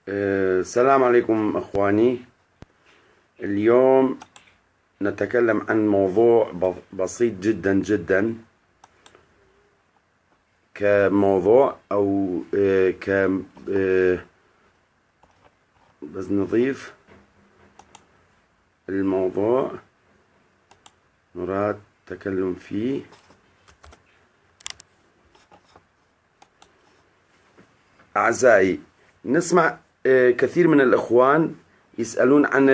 السلام عليكم اخواني. اليوم نتكلم عن موضوع بسيط جدا جدا، كموضوع او ك بس نضيف الموضوع نراد التكلم فيه. أعزائي، نسمع كثير من الإخوان يسألون عن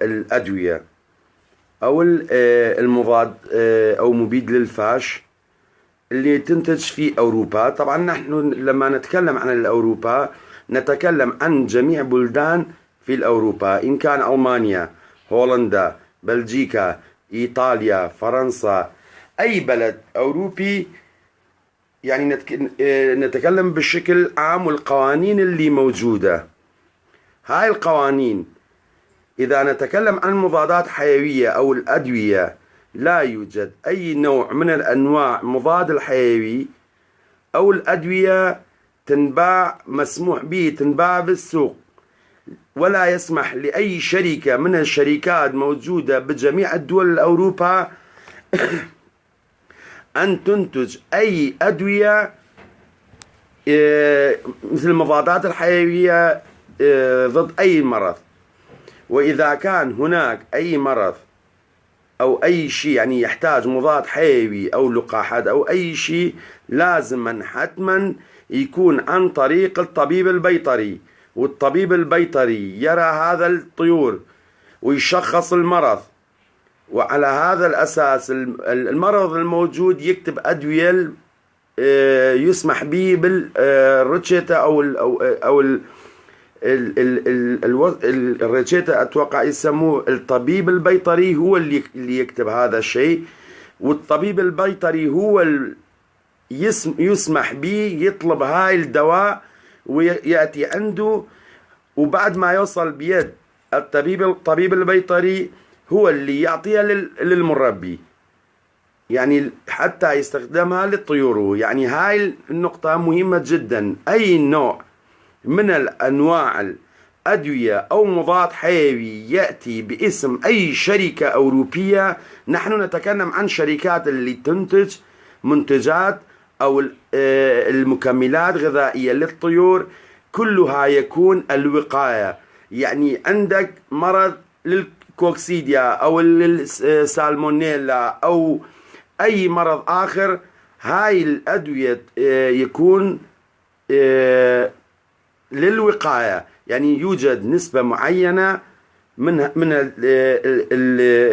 الأدوية أو المضاد أو مبيد للفاش اللي تنتج في أوروبا. طبعا نحن لما نتكلم عن الأوروبا نتكلم عن جميع بلدان في أوروبا، إن كان ألمانيا، هولندا، بلجيكا، إيطاليا، فرنسا، أي بلد أوروبي. يعني نتكلم بشكل عام، والقوانين اللي موجودة هاي القوانين. إذا نتكلم عن مضادات حيوية أو الأدوية، لا يوجد أي نوع من الأنواع مضاد الحيوي أو الأدوية تنباع مسموح به تنباع بالسوق، ولا يسمح لأي شركة من الشركات موجودة بجميع الدول الأوروبا أن تنتج أي أدوية مثل المضادات الحيوية ضد أي مرض. وإذا كان هناك أي مرض أو أي شيء يعني يحتاج مضاد حيوي أو لقاحات أو أي شيء، لازما حتما يكون عن طريق الطبيب البيطري، والطبيب البيطري يرى هذا الطيور ويشخص المرض، وعلى هذا الأساس المرض الموجود يكتب أدوية يسمح به بالروشتة أو الروشتة. أتوقع يسموه الطبيب البيطري، هو اللي يكتب هذا الشيء، والطبيب البيطري هو يسمح به يطلب هاي الدواء ويأتي عنده، وبعد ما يوصل بيد الطبيب البيطري هو اللي يعطيها للمربي، يعني حتى يستخدمها لطيوره. يعني هاي النقطة مهمة جدا. أي نوع من الأنواع الأدوية أو مضاد حيوي يأتي باسم أي شركة أوروبية، نحن نتكلم عن شركات اللي تنتج منتجات أو المكملات غذائية للطيور، كلها يكون الوقاية. يعني عندك مرض للكوكسيديا أو السالمونيلا أو أي مرض آخر، هاي الأدوية يكون للوقاية. يعني يوجد نسبة معينة من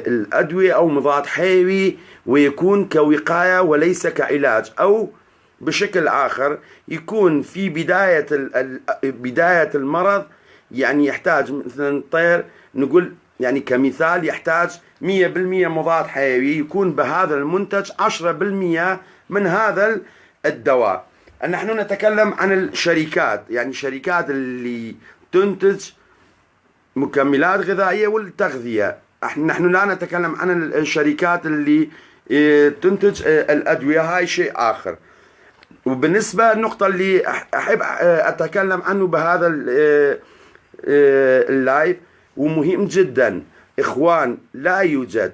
الأدوية أو مضاد حيوي، ويكون كوقاية وليس كعلاج. أو بشكل آخر يكون في بداية المرض، يعني يحتاج مثلا الطير، نقول يعني كمثال يحتاج 100% مضاد حيوي، يكون بهذا المنتج 10% من هذا الدواء. نحن نتكلم عن الشركات، يعني الشركات اللي تنتج مكملات غذائية والتغذية. نحن لا نتكلم عن الشركات اللي تنتج الأدوية، هاي شيء آخر. وبالنسبة النقطة اللي أحب أتكلم عنه بهذا اللايف، ومهم جدا إخوان، لا يوجد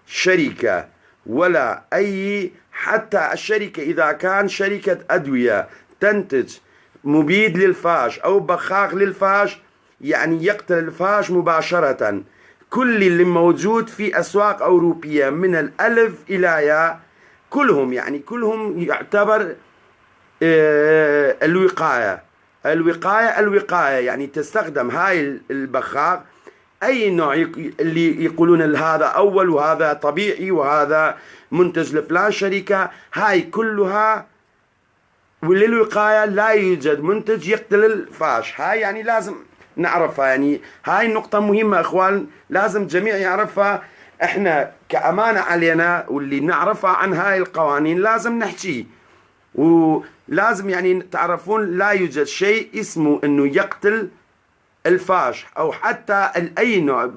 شركة ولا أي، حتى الشركة إذا كان شركة أدوية تنتج مبيد للفاش أو بخاخ للفاش، يعني يقتل الفاش مباشرة. كل اللي موجود في أسواق أوروبية من الألف إلى ياء كلهم، يعني كلهم يعتبر الوقاية. يعني تستخدم هاي البخاخ أي نوع اللي يقولون هذا أول وهذا طبيعي وهذا منتج لفلان شركة، هاي كلها وللوقاية. لا يوجد منتج يقتل الفاش. هاي يعني لازم نعرفها، يعني هاي النقطة مهمة إخوان، لازم جميع يعرفها. إحنا كأمانة علينا، واللي نعرفها عن هاي القوانين لازم نحكي، ولازم يعني تعرفون لا يوجد شيء اسمه انه يقتل الفاش او حتى اي نوع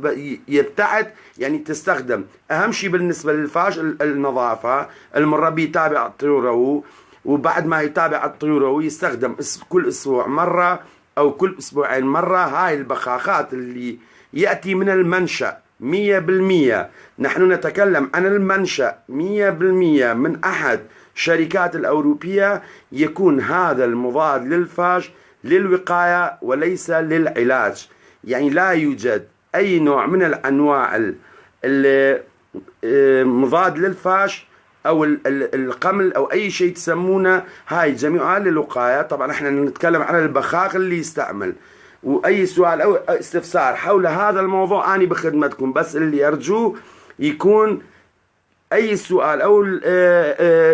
يبتعد. يعني تستخدم اهم شيء بالنسبه للفاش النظافه. المربي يتابع طيوره، وبعد ما يتابع طيوره يستخدم كل اسبوع مره أو كل أسبوعين مرة. هاي البخاخات اللي يأتي من المنشأ 100%، نحن نتكلم عن المنشأ 100% من أحد الشركات الأوروبية، يكون هذا المضاد للفاش للوقاية وليس للعلاج. يعني لا يوجد أي نوع من الأنواع المضاد للفاش أو القمل أو أي شيء تسمونه، هاي جميعها للوقاية. طبعا احنا نتكلم عن البخاخ اللي يستعمل. وأي سؤال أو استفسار حول هذا الموضوع أنا بخدمتكم، بس اللي أرجوه يكون أي سؤال أو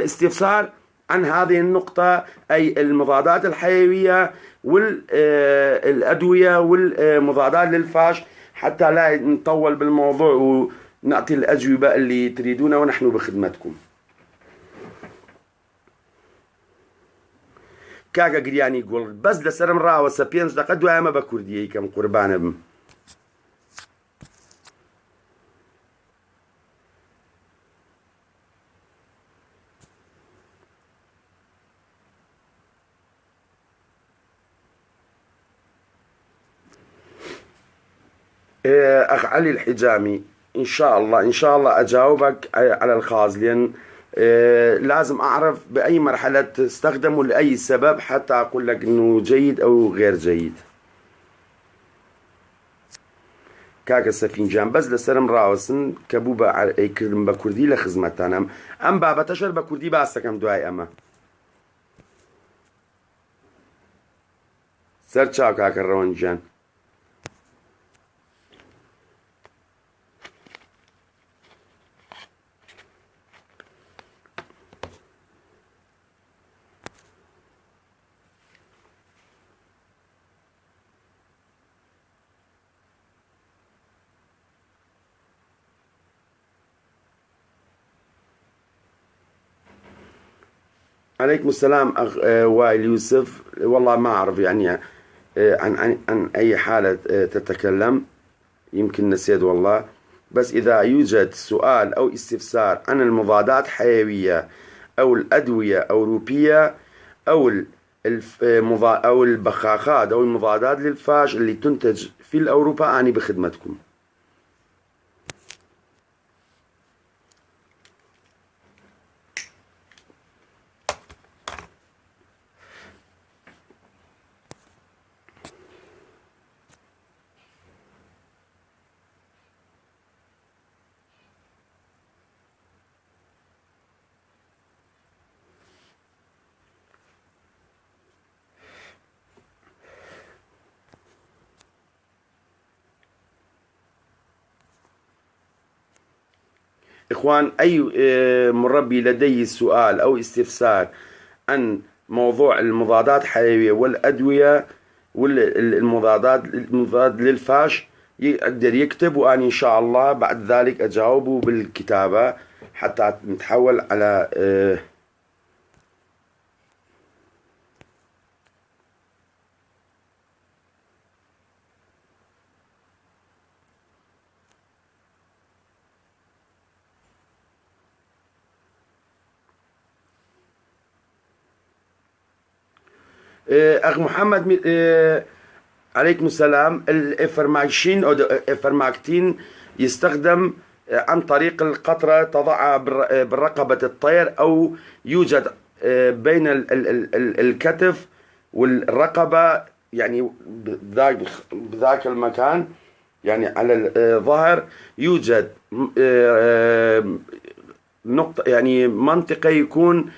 استفسار عن هذه النقطة، أي المضادات الحيوية والأدوية والمضادات للفاش، حتى لا نطول بالموضوع ونعطي الأجوبة اللي تريدونها ونحن بخدمتكم. كاكا قرياني يقول بس لسرم راوة سبينز دقا دوايا ما بكردية كم قربانة بم. أخ علي الحجامي، إن شاء الله إن شاء الله أجاوبك على الخاص، لأن لازم أعرف بأي مرحلة تستخدمه لأي سبب حتى أقول لك إنه جيد أو غير جيد. كاكا سفينجان بس لسرم راوسن كبوبا أي كلمة بكردي لخدمتنا أم بابا تشر بكردي باسكم دواي أما سرچاو كاكا روانجان. عليكم السلام أخ وائل يوسف. والله ما أعرف يعني عن أي حالة تتكلم، يمكن نسيت والله. بس إذا يوجد سؤال أو استفسار عن المضادات الحيوية أو الأدوية أوروبية أو أو البخاخات أو المضادات للفاش اللي تنتج في أوروبا، أنا بخدمتكم. إخوان، أي مربي لديه سؤال أو استفسار عن موضوع المضادات الحيوية والأدوية المضاد للفاش يقدر يكتب، وأنا إن شاء الله بعد ذلك أجاوبه بالكتابة حتى نتحول على أخ محمد. عليكم السلام. الإفرماكشين أو الإفرماكتين يستخدم عن طريق القطرة تضعها برقبة الطير، أو يوجد بين الكتف والرقبة، يعني بذاك المكان، يعني على الظهر يوجد نقطة، يعني منطقة يكون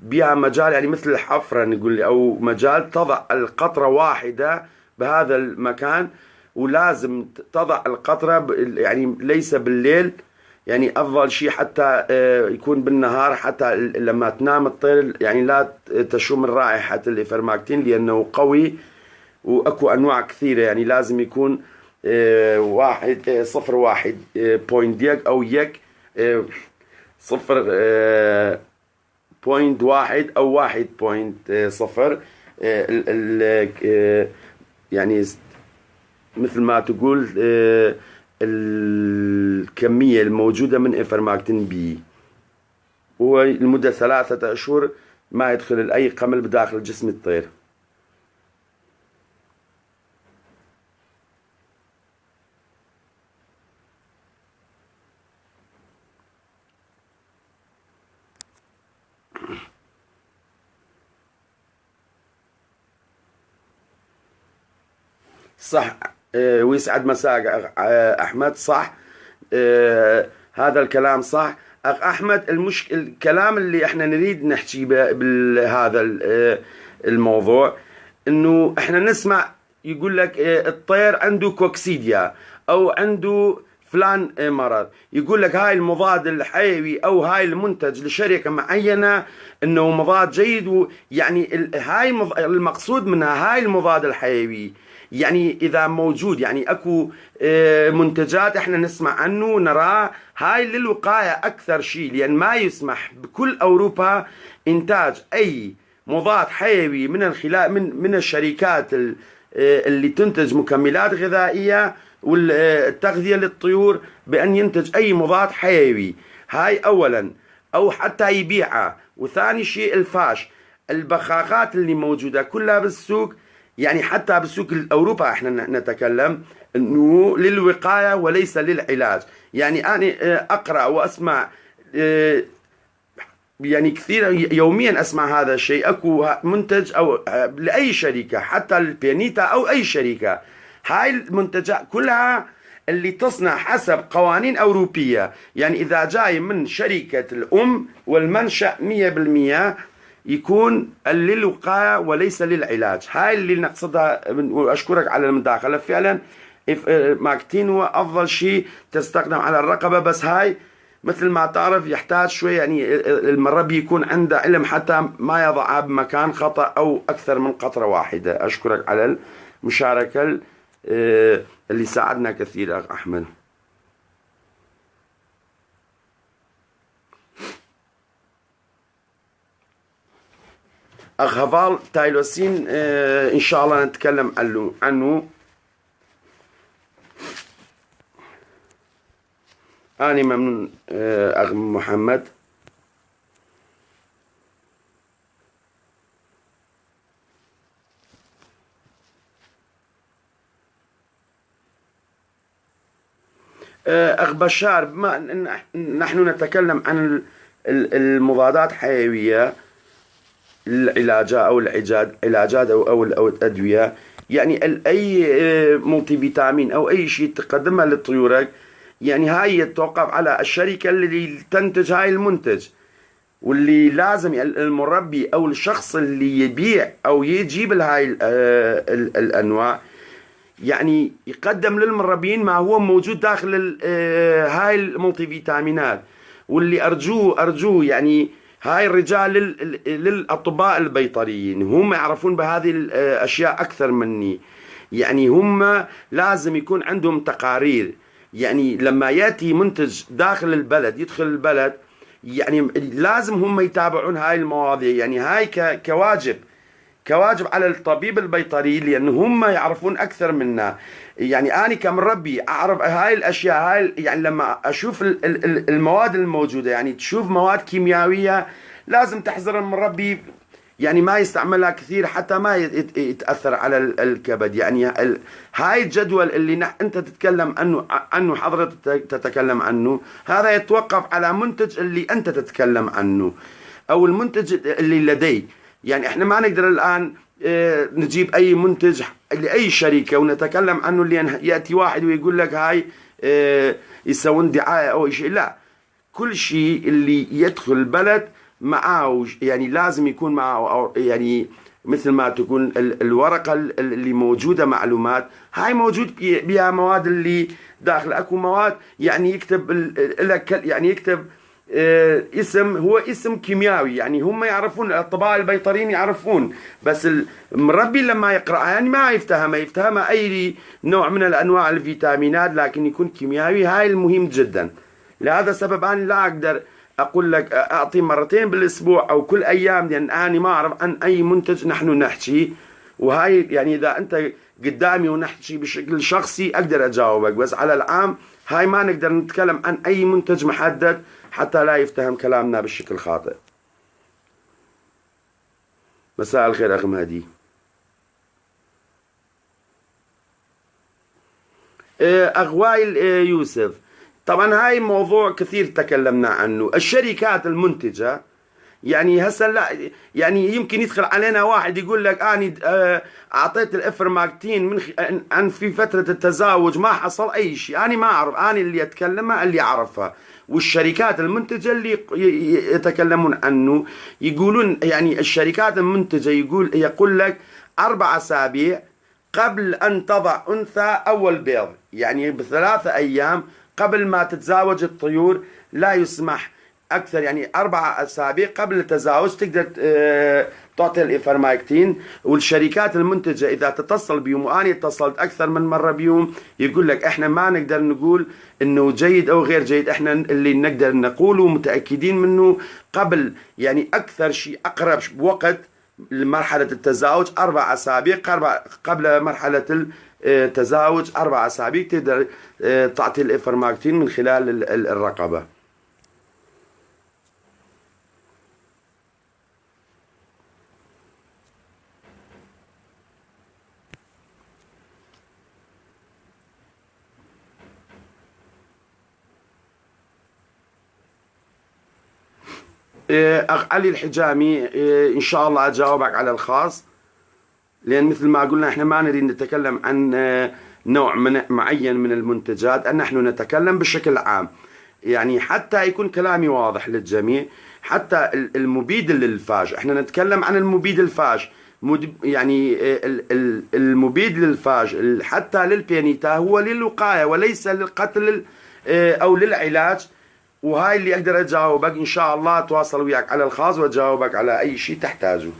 بها مجال، يعني مثل الحفرة نقول، أو مجال تضع القطرة واحدة بهذا المكان. ولازم تضع القطرة يعني ليس بالليل، يعني أفضل شيء حتى يكون بالنهار، حتى لما تنام الطير يعني لا تشم رائحة الإفرماكتين، لأنه قوي وأكو أنواع كثيرة. يعني لازم يكون 0.1 بوينت يك أو يك 0.1 أو 1.0. يعني مثل ما تقول الكمية الموجودة من إفرماكتين بي، هو لمدة 3 أشهر ما يدخل أي قمل بداخل جسم الطير. صح. ويسعد مساك أخ أحمد. صح. هذا الكلام صح أخ أحمد. الكلام اللي احنا نريد نحكي بهذا الموضوع، انه احنا نسمع يقول لك الطير عنده كوكسيديا او عنده فلان مرض، يقول لك هاي المضاد الحيوي او هاي المنتج لشركة معينة انه مضاد جيد، يعني هاي المقصود منها هاي المضاد الحيوي. يعني اذا موجود، يعني اكو منتجات احنا نسمع عنه نراه هاي للوقاية اكثر شيء، لان ما يسمح بكل اوروبا انتاج اي مضاد حيوي من الشركات اللي تنتج مكملات غذائية والتغذية للطيور بأن ينتج أي مضاد حيوي. هاي أولا، أو حتى يبيعها. وثاني شيء الفاش، البخاخات اللي موجودة كلها بالسوق، يعني حتى بالسوق الأوروبا احنا نتكلم أنه للوقاية وليس للعلاج. يعني أنا أقرأ وأسمع يعني كثير يوميا اسمع هذا الشيء، اكو منتج او لاي شركه حتى البيانيتا او اي شركه، هاي المنتجات كلها اللي تصنع حسب قوانين اوروبيه، يعني اذا جاي من شركه الام والمنشا 100% يكون للوقايه وليس للعلاج. هاي اللي نقصدها. واشكرك على المداخله. فعلا ماكتين هو افضل شيء تستخدم على الرقبه، بس هاي مثل ما تعرف يحتاج شوي، يعني المربي يكون عنده علم حتى ما يضعها بمكان خطأ أو أكثر من قطرة واحدة. أشكرك على المشاركة اللي ساعدنا كثير أخ أحمد. أخ هفال تايلوسين إن شاء الله نتكلم عنه. أنا ممنون أخ محمد. أخ بشار، بما نحن نتكلم عن المضادات الحيوية، العلاجات أو العلاجات أو الأدوية، يعني أي ملتي فيتامين أو أي شيء تقدمها لطيورك، يعني هاي يتوقف على الشركة اللي تنتج هاي المنتج، واللي لازم المربي أو الشخص اللي يبيع أو يجيب هاي الأنواع يعني يقدم للمربين ما هو موجود داخل هاي الملتي فيتامينات. واللي أرجوه يعني هاي الرجال للأطباء البيطريين هم يعرفون بهذه الأشياء أكثر مني. يعني هم لازم يكون عندهم تقارير، يعني لما يأتي منتج داخل البلد يدخل البلد يعني لازم هم يتابعون هاي المواضيع. يعني هاي كواجب على الطبيب البيطري، لأن هم يعرفون أكثر منا. يعني أنا كمربي أعرف هاي الأشياء. هاي يعني لما أشوف المواد الموجودة، يعني تشوف مواد كيميائية لازم تحذر المربي، يعني ما يستعملها كثير حتى ما يتأثر على الكبد. يعني هاي الجدول اللي أنت تتكلم عنه حضرتك تتكلم عنه، هذا يتوقف على منتج اللي أنت تتكلم عنه أو المنتج اللي لديك. يعني احنا ما نقدر الآن نجيب أي منتج لأي شركة ونتكلم عنه، اللي يأتي واحد ويقول لك هاي يسوون دعاية أو شيء. لا، كل شيء اللي يدخل البلد معاه يعني لازم يكون معاه، يعني مثل ما تكون الورقة اللي موجودة معلومات، هاي موجود بها مواد اللي داخل. اكو مواد يعني يكتب يعني يكتب اسم، هو اسم كيميائي، يعني هم يعرفون، الأطباء البيطريين يعرفون، بس المربي لما يقرأها يعني ما يفتهمها أي نوع من الأنواع الفيتامينات، لكن يكون كيميائي. هاي المهم جدا. لهذا السبب أنا لا أقدر أقول لك أعطي مرتين بالأسبوع أو كل أيام، لأن أنا ما أعرف عن أي منتج نحن نحكي. وهاي يعني إذا أنت قدامي ونحكي بشكل شخصي أقدر أجاوبك، بس على العام هاي ما نقدر نتكلم عن أي منتج محدد حتى لا يفتهم كلامنا بالشكل خاطئ. مساء الخير أخي مهدي. أغوائل يوسف، طبعا هاي موضوع كثير تكلمنا عنه. الشركات المنتجة يعني هسه لا، يعني يمكن يدخل علينا واحد يقول لك اني اعطيت الافرماكتين ان في فتره التزاوج ما حصل اي شيء. انا ما اعرف، انا اللي اتكلمها اللي اعرفها، والشركات المنتجه اللي يتكلمون عنه يقولون، يعني الشركات المنتجه يقول لك 4 أسابيع قبل أن تضع أنثى أول بيض، يعني ب3 أيام قبل ما تتزاوج الطيور لا يسمح أكثر، يعني 4 أسابيع قبل التزاوج تقدر تعطي الإيفرماكتين. والشركات المنتجة إذا تتصل بيوم، وأنا اتصلت أكثر من مرة بيوم، يقول لك إحنا ما نقدر نقول إنه جيد أو غير جيد، إحنا اللي نقدر نقوله متأكدين منه قبل، يعني أكثر شيء أقرب وقت لمرحلة التزاوج 4 أسابيع قبل مرحلة التزاوج 4 أسابيع تقدر تعطي الإيفرماكتين من خلال الرقبة. أخ علي الحجامي، إن شاء الله أجاوبك على الخاص، لأن مثل ما قلنا إحنا ما نريد نتكلم عن نوع معين من المنتجات، أن نحن نتكلم بشكل عام، يعني حتى يكون كلامي واضح للجميع. حتى المبيد للفاج، إحنا نتكلم عن المبيد الفاج، يعني المبيد للفاج حتى للبيانيتا هو للوقاية وليس للقتل أو للعلاج. وهاي اللي أقدر أجاوبك، إن شاء الله أتواصل وياك على الخاص وأجاوبك على أي شيء تحتاجه.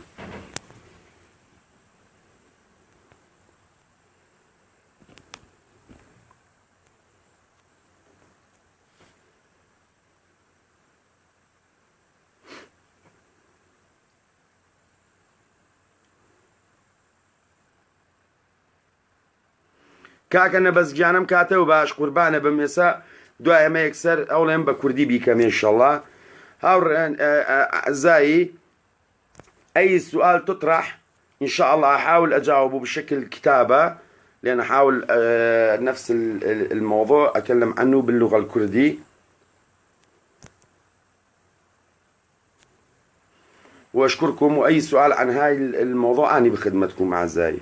كاكنا بس جانم كاته وباش قربانه بمسا دعاء ما يكسر أولين بكردي بيكم إن شاء الله. هاور أعزائي، أي سؤال تطرح إن شاء الله أحاول أجاوبه بشكل كتابة، لأن أحاول نفس الموضوع أتكلم عنه باللغة الكردية. وأشكركم، وأي سؤال عن هاي الموضوع أنا بخدمتكم أعزائي.